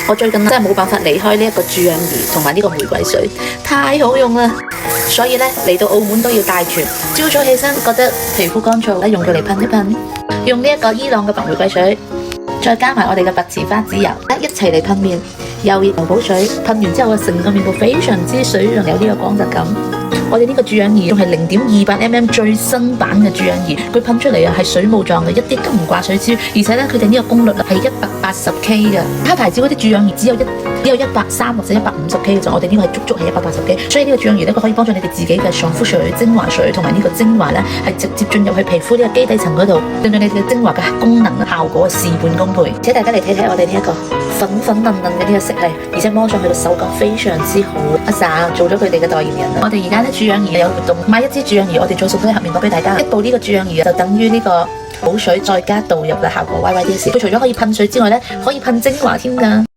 我最近真係冇辦法離開呢一個注氧儀同埋呢個玫瑰水，太好用啦！所以呢，嚟到澳門都要帶住。朝早起身覺得皮膚乾燥，用佢嚟噴一噴，用呢一個伊朗嘅白玫瑰水，再加埋我哋嘅白池花籽油，一齊嚟噴面，又熱又補水。噴完之後，成個面部非常之水潤，有呢個光澤感。我哋呢個注氧儀仲係0.28mm 最新版嘅注氧儀，佢噴出嚟啊係水霧狀嘅，一啲都唔掛水珠，而且咧佢哋呢個功率係180K 嘅，其他牌子嗰啲注氧儀只有130或者150K 嘅啫，我哋呢個係足足係180K，所以呢個注氧儀咧佢可以幫助你哋自己嘅爽膚水、精華水同埋呢個精華咧係直接進入去皮膚呢個基底層嗰度，令到你哋嘅精華嘅功能效果事半功倍。而且大家嚟睇睇我哋呢一個粉粉嫩嫩嘅呢個色系，而且摸上去嘅手感非常之好。阿 Sa 做咗佢哋嘅代言人啦。我哋而家咧注氧儀有活動，買一支注氧儀，我哋再送多一盒面膜俾大家。一部呢個注氧儀就等於呢個補水再加導入嘅效果，YYDS。佢除咗可以噴水之外咧，可以噴精華添㗎。